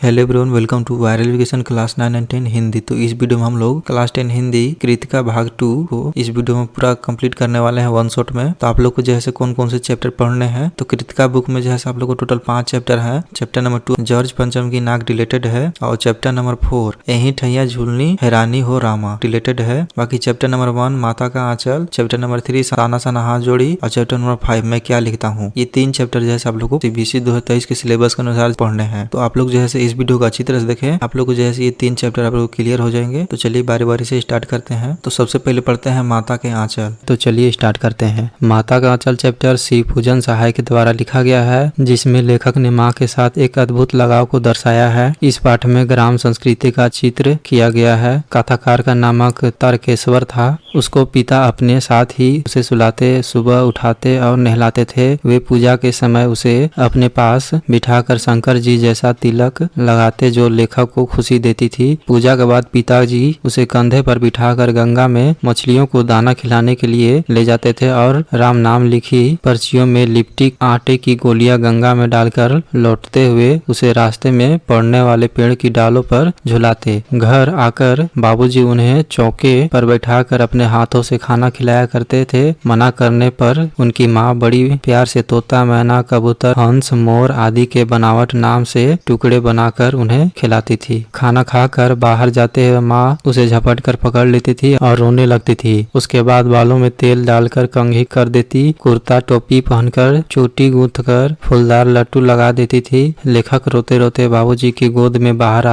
Hello everyone, welcome to viral education class 9 and 10 Hindi. तो इस video में हम लोग क्लास 10 हिंदी कृतिका भाग 2 को इस वीडियो में पूरा कंप्लीट करने वाले हैं वन शॉट में। तो आप लोग को जैसे कौन कौन से चैप्टर पढ़ने हैं, तो कृतिका बुक में जैसे आप लोग को टोटल 5 चैप्टर हैं। चैप्टर नंबर 2 जॉर्ज पंचम की नाक रिलेटेड है, और चैप्टर नंबर 4 यही ठैया झूलनी हैरानी हो रामा रिलेटेड है। बाकी चैप्टर नंबर 1 माता का आंचल, चैप्टर नंबर 3 साना साना हाथ जोड़ी, और चैप्टर नंबर 5 मैं क्या लिखता हूँ। ये 3 चैप्टर जैसे आप लोग को सीबीएसई 2023 के सिलेबस के अनुसार पढ़ने हैं। तो आप लोग जैसे इस वीडियो को अच्छी तरह से देखें, आप लोग को जैसे ये 3 चैप्टर आप लोग क्लियर हो जाएंगे। तो चलिए बारी बारी से स्टार्ट करते हैं। तो सबसे पहले पढ़ते हैं माता के आंचल। तो चलिए स्टार्ट करते हैं। माता का आंचल चैप्टर शिव पूजन सहाय के द्वारा लिखा गया है, जिसमें लेखक ने माँ के साथ एक अद्भुत लगाव को दर्शाया है। इस पाठ में ग्राम संस्कृति का चित्र किया गया है। कथाकार का नामक तारकेश्वर था। उसको पिता अपने साथ ही उसे सुलाते, सुबह उठाते और नहलाते थे। वे पूजा के समय उसे अपने पास बिठाकर शंकर जी जैसा तिलक लगाते, जो लेखक को खुशी देती थी। पूजा के बाद पिताजी उसे कंधे पर बिठाकर गंगा में मछलियों को दाना खिलाने के लिए ले जाते थे और राम नाम लिखी पर्चियों में लिपटी आटे की गोलियां गंगा में डालकर लौटते हुए उसे रास्ते में पड़ने वाले पेड़ की डालों पर झुलाते। घर आकर बाबूजी उन्हें चौके पर बैठाकर अपने हाथों से खाना खिलाया करते थे। मना करने पर उनकी माँ बड़ी प्यार से तोता, मैना, कबूतर, हंस, मोर आदि के बनावट नाम से टुकड़े बनाकर उन्हें खिलाती थी। खाना खाकर बाहर जाते हुए माँ उसे झपट कर पकड़ लेती थी और रोने लगती थी। उसके बाद बालों में तेल डालकर कंघी कर देती। कुर्ता टोपी पहनकर चोटी गूंथ कर फूलदार लट्टू लगा देती थी। लेखक रोते रोते बाबूजी की गोद में बाहर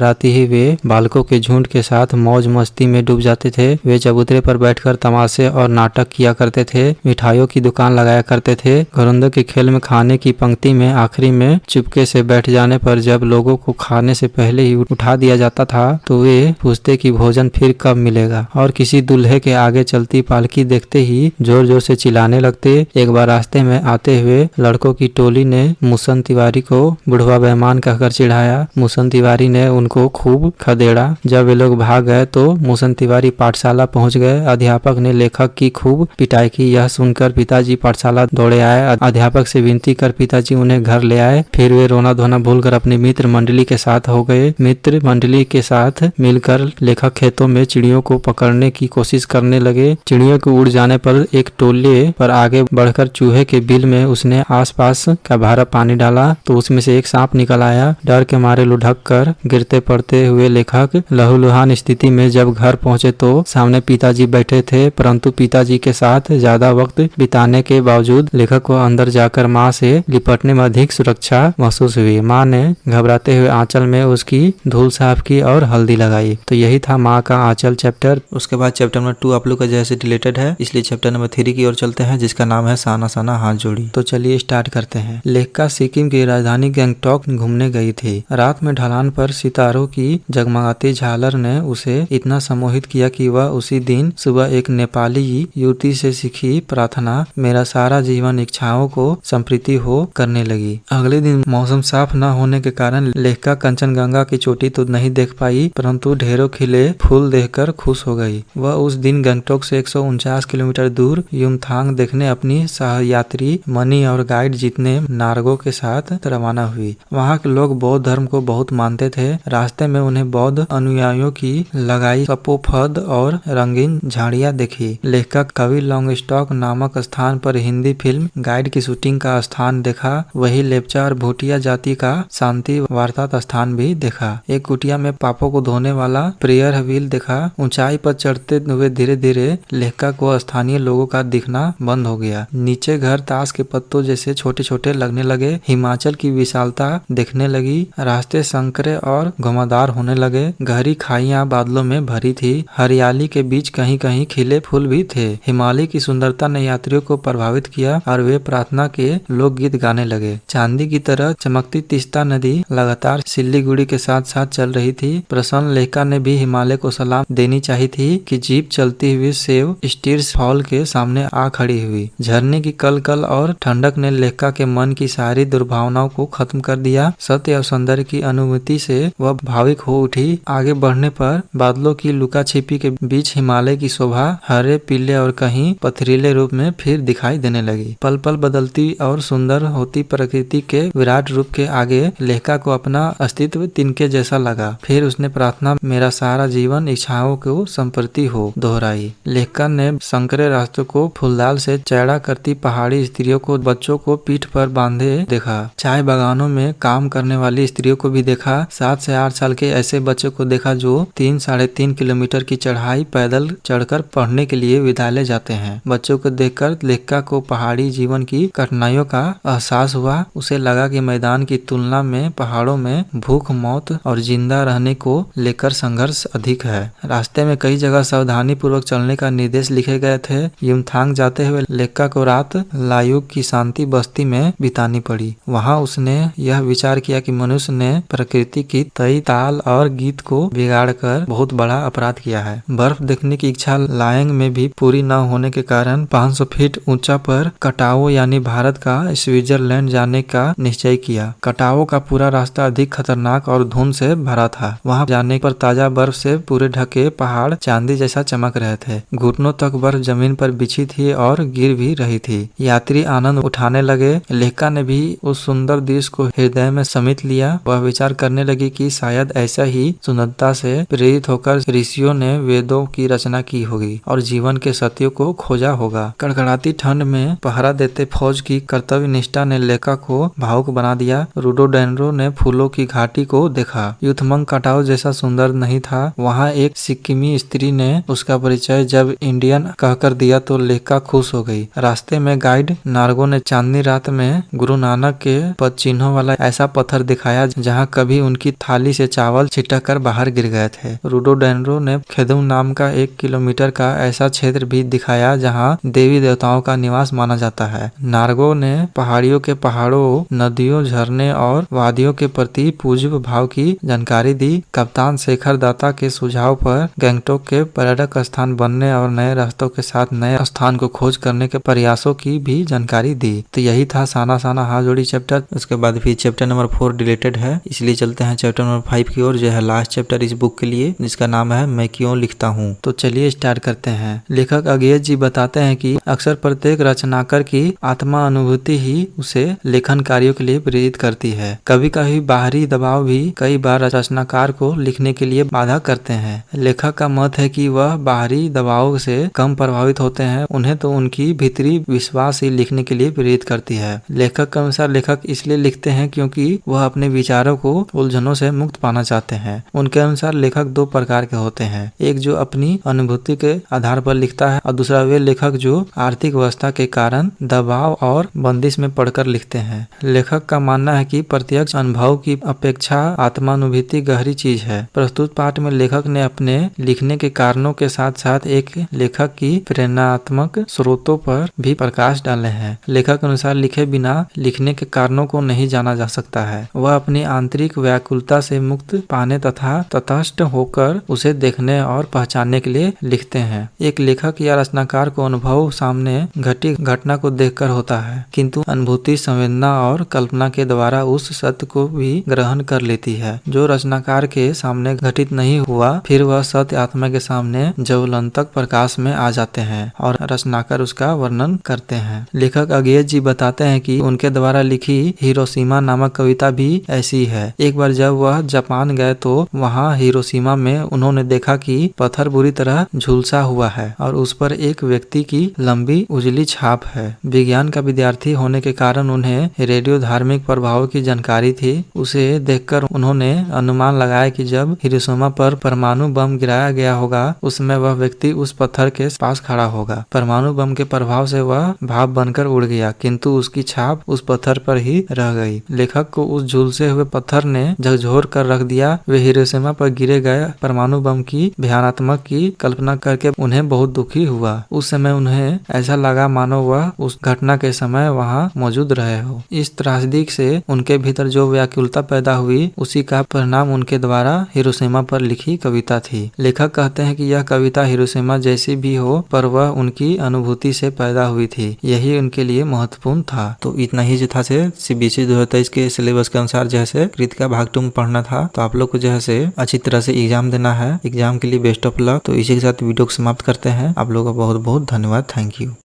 आते ही वे बालकों के झुंड के साथ मौज मस्ती में डूब जाते थे। वे चबूतरे पर बैठकर तमाशे और नाटक किया करते थे। मिठाइयों की दुकान लगाया करते थे। घुरंदों के खेल में खाने की पंक्ति में आखिरी में चुपके से बैठ जाने पर जब लोगों को खाने से पहले ही उठा दिया जाता था, तो वे पूछते कि भोजन फिर कब मिलेगा, और किसी दूल्हे के आगे चलती पालकी देखते ही जोर जोर से चिल्लाने लगते। एक बार रास्ते में आते हुए लड़कों की टोली ने मुसन तिवारी को बुढ़वा बेईमान कहकर चिढ़ाया। मुसन तिवारी ने उनको खूब खदेड़ा। जब वे लोग भाग गए तो मुसन तिवारी पाठशाला पहुंच गए। अध्यापक ने लेखक की खूब पिटाई की। यह सुनकर पिताजी पाठशाला दौड़े आए। अध्यापक से विनती कर पिताजी उन्हें घर ले आए। फिर वे रोना धोना भूलकर अपने मित्र मंडली के साथ हो गए। मित्र मंडली के साथ मिलकर लेखक खेतों में चिड़ियों को पकड़ने की कोशिश करने लगे। चिड़ियों के उड़ जाने पर एक टोले पर आगे बढ़कर चूहे के बिल में उसने आसपास का भरा पानी डाला, तो उसमें से एक सांप निकल आया। डर के मारे लुढ़क कर गिरते पड़ते हुए लेखक लहूलुहान स्थिति में जब घर पहुंचे तो सामने पिताजी बैठे थे, परंतु पिताजी के साथ ज्यादा वक्त बिताने के बावजूद लेखक को अंदर जाकर माँ से लिपटने में अधिक सुरक्षा महसूस हुई। माँ ने घबराते हुए आंचल में उसकी धूल साफ की और हल्दी लगाई। तो यही था माँ का आंचल चैप्टर। उसके बाद चैप्टर नंबर 2 आप लोग का जैसे रिलेटेड है, इसलिए चैप्टर नंबर 3 की ओर चलते हैं, जिसका नाम है साना साना हाथ जोड़ी। तो चलिए स्टार्ट करते हैं। लेखिका सिक्किम की राजधानी गंगटोक घूमने गई थी। रात में ढलान पर सितारों की जगमगाती झालर ने उसे इतना सम्मोहित किया कि वह उसी दिन सुबह एक नेपाली युवती से सीखी प्रार्थना मेरा सारा जीवन इच्छाओं को संप्रीति हो करने लगी। अगले दिन मौसम साफ न होने के कारण लेखिका कंचनजंगा की चोटी तो नहीं देख पाई, परंतु ढेरों खिले फूल देखकर खुश हो गई। वह उस दिन गंगटोक से 149 किलोमीटर दूर युमथांग देखने अपनी सहयात्री मनी और गाइड जितने नार्गो के साथ रवाना हुई। वहाँ के लोग बौद्ध धर्म को बहुत मानते थे। रास्ते में उन्हें बौद्ध अनुयायियों की लगाई सपोफद और रंगीन झाड़ियाँ देखी। लेखक कवि लॉन्गस्टॉक नामक स्थान पर हिंदी फिल्म गाइड की शूटिंग का स्थान देखा। वही लेप्चा और भूटिया जाति का शांति वार्ता स्थान भी देखा। एक कुटिया में पापों को धोने वाला प्रेयर व्हील देखा। ऊंचाई पर चढ़ते हुए धीरे धीरे लेखक को स्थानीय लोगों का दिखना बंद हो गया। नीचे घर ताश के पत्तों जैसे छोटे छोटे लगने लगे। हिमाचल की विशालता दिखने लगी। रास्ते संकरे और घुमावदार होने लगे। गहरी खाइयां बादलों में भरी थी। हरियाली के बीच कहीं कहीं खिले फूल भी थे। हिमालय की सुंदरता ने यात्रियों को प्रभावित किया और वे प्रार्थना के लोकगीत गाने लगे। चांदी की तरह चमकती तीस्ता नदी लगातार सिल्लीगुड़ी के साथ साथ चल रही थी। प्रसन्न लेखिका ने भी हिमालय को सलाम देनी चाहिए थी कि जीप चलती हुई सेव स्टीर्स फॉल के सामने आ खड़ी हुई। झरने की कल और ठंडक ने लेखिका के मन की सारी दुर्भावनाओं को खत्म कर दिया। सत्य और सौंदर्य की अनुभूति से वह भाविक हो उठी। आगे बढ़ने पर बादलों की लुका छिपी के बीच हिमालय की शोभा हरे, पीले और कहीं पथरीले रूप में फिर दिखाई देने लगी। पल पल बदलती और सुंदर होती प्रकृति के विराट रूप के आगे लेखिका लेखिका को अपना अस्तित्व तिनके जैसा लगा। फिर उसने प्रार्थना मेरा सारा जीवन इच्छाओं को संप्रति हो दोहराई। लेखिका ने संकरे रास्तों को फूलदाल से चौड़ा करती पहाड़ी स्त्रियों को, बच्चों को पीठ पर बांधे देखा। चाय बागानों में काम करने वाली स्त्रियों को भी देखा। 7 से 8 साल के ऐसे बच्चों को देखा जो 3-3.5 किलोमीटर की चढ़ाई पैदल चढ़कर पढ़ने के लिए विद्यालय जाते हैं। बच्चों को देखकर लेखिका को पहाड़ी जीवन की कठिनाइयों का एहसास हुआ। उसे लगा कि मैदान की तुलना में पहाड़ों में भूख, मौत और जिंदा रहने को लेकर संघर्ष अधिक है। रास्ते में कई जगह सावधानी पूर्वक चलने का निर्देश लिखे गए थे। युमथांग जाते हुए लेखिका को रात लायुग की शांति बस्ती में बितानी पड़ी। वहां उसने यह विचार किया कि मनुष्य ने प्रकृति की तय ताल और गीत को बिगाड़कर बहुत बड़ा अपराध किया है। बर्फ देखने की इच्छा लायंग में भी पूरी न होने के कारण 500 फीट ऊंचा पर कटाओ यानी भारत का स्विट्जरलैंड जाने का निश्चय किया। कटाओ का पूरा रास्ता अधिक खतरनाक और धुंध से भरा था। वहां जाने पर ताजा बर्फ से पूरे ढके पहाड़ चांदी जैसा चमक रहे थे। घुटनों तक बर्फ जमीन पर बिछी थी और गिर भी रही थी। यात्री आनंद उठाने लगे। लेखिका ने भी उस सुंदर दृश्य को हृदय में समेट लिया। वह विचार करने लगी कि शायद ऐसा ही सुंदरता से प्रेरित होकर ऋषियों ने वेदों की रचना की होगी और जीवन के सत्यों को खोजा होगा। कड़कड़ाती ठंड में पहरा देते फौज की कर्तव्य निष्ठा ने लेखिका को भावुक बना दिया। रोडोडेंड्रो ने फूलों की घाटी को देखा। युथमंग कटाओ जैसा सुंदर नहीं था। वहाँ एक सिक्किमी स्त्री ने उसका परिचय जब इंडियन कहकर दिया तो लेखिका खुश हो गई। रास्ते में गाइड नार्गो ने चांदनी रात में गुरु नानक के पद चिन्हों वाला ऐसा पत्थर दिखाया जहाँ कभी उनकी थाली से चावल छिटक कर बाहर गिर गए थे। रोडोडेंड्रो ने खेदुम नाम का 1 किलोमीटर का ऐसा क्षेत्र भी दिखाया जहाँ देवी देवताओं का निवास माना जाता है। नार्गो ने पहाड़ियों के पहाड़ों, नदियों, झरने और वादियों के प्रति पूज्य भाव की जानकारी दी। कप्तान शेखर दत्ता के सुझाव पर गैंगटोक के पर्यटक स्थान बनने और नए रास्तों के साथ नए स्थान को खोज करने के प्रयासों की भी जानकारी दी। तो यही था साना साना हाथ जोड़ी चैप्टर। उसके बाद फिर चैप्टर नंबर 4 डिलीटेड है, इसलिए चलते हैं चैप्टर नंबर 5 की ओर, जो है लास्ट चैप्टर इस बुक के लिए, जिसका नाम है मैं क्यों लिखता हूँ। तो चलिए स्टार्ट करते हैं। लेखक अज्ञेय जी बताते हैं कि अक्सर प्रत्येक रचनाकार की आत्मा अनुभूति ही उसे लेखन कार्यों के लिए प्रेरित करती है। कभी कभी बाहरी दबाव भी कई बार रचनाकार को लिखने के लिए बाधा करते हैं। लेखक का मत है कि वह बाहरी दबाव से कम प्रभावित होते हैं, उन्हें तो उनकी भीतरी विश्वास ही लिखने के लिए प्रेरित करती है। लेखक के अनुसार लेखक इसलिए लिखते हैं क्योंकि वह अपने विचारों को उलझनों से मुक्त पाना चाहते हैं। उनके अनुसार लेखक 2 प्रकार के होते हैं, एक जो अपनी अनुभूति के आधार पर लिखता है और दूसरा वे लेखक जो आर्थिक व्यवस्था के कारण दबाव और बंदिश में पढ़कर लिखते हैं। लेखक का मानना है कि प्रत्यक्ष अनुभव की अपेक्षा आत्मानुभूति गहरी चीज है। प्रस्तुत पाठ में लेखक ने अपने लिखने के कारणों के साथ साथ एक लेखक की प्रेरणात्मक स्रोतों पर भी प्रकाश डाले हैं। लेखक अनुसार लिखे बिना लिखने के कारणों को नहीं जाना जा सकता है। वह अपनी आंतरिक व्याकुलता से मुक्त पाने तथा तटस्थ होकर उसे देखने और पहचानने के लिए लिखते हैं। एक लेखक या रचनाकार को अनुभव सामने घटी घटना को देखकर होता है, किंतु अनुभूति, संवेदना और कल्पना के द्वारा उस सत्य को भी ग्रहण कर लेती है जो रचनाकार के सामने घटित नहीं हुआ। फिर वह सत्य आत्मा के सामने ज्वलंतक प्रकाश में आ जाते हैं और रचनाकार उसका वर्णन करते हैं। लेखक अज्ञेय जी बताते हैं कि उनके द्वारा लिखी हिरोशिमा नामक कविता भी ऐसी है। एक बार जब वह जापान गए तो वहाँ हिरोशिमा में उन्होंने देखा कि पत्थर बुरी तरह झुलसा हुआ है और उस पर एक व्यक्ति की लंबी उजली छाप है। विज्ञान का विद्यार्थी होने के कारण उन्हें रेडियो धार्मिक प्रभाव की जानकारी थी। उसे देखकर उन्होंने अनुमान लगाया कि जब हिरोशिमा पर परमाणु बम गिराया गया होगा उस समय वह व्यक्ति उस पत्थर के पास खड़ा होगा। परमाणु बम के प्रभाव से वह भाप बनकर उड़ गया, किंतु उसकी छाप उस पत्थर पर ही रह गई। लेखक को उस झुलसे हुए पत्थर ने झकझोर कर रख दिया। वे हिरोशिमा पर गिरे गए परमाणु बम की भयानकता की कल्पना करके उन्हें बहुत दुखी हुआ। उस समय उन्हें ऐसा लगा मानो वह उस घटना के समय वहाँ मौजूद रहे हो। इस त्रासदी से उनके भीतर जो व्याकुलता पैदा हुई उसी का परिणाम उनके द्वारा हिरोशिमा पर लिखी कविता थी। लेखक कहते हैं कि यह कविता हिरोशिमा जैसी भी हो पर वह उनकी अनुभूति से पैदा हुई थी, यही उनके लिए महत्वपूर्ण था। तो इतना ही जो था से सीबीएसई 2023 के सिलेबस के अनुसार जैसे कृतिका भाग 2 में पढ़ना था। तो आप लोग को जो है अच्छी तरह से एग्जाम देना है। एग्जाम के लिए बेस्ट ऑफ लक। तो इसी के साथ वीडियो को समाप्त करते हैं। आप लोगों का बहुत बहुत धन्यवाद। Thank you.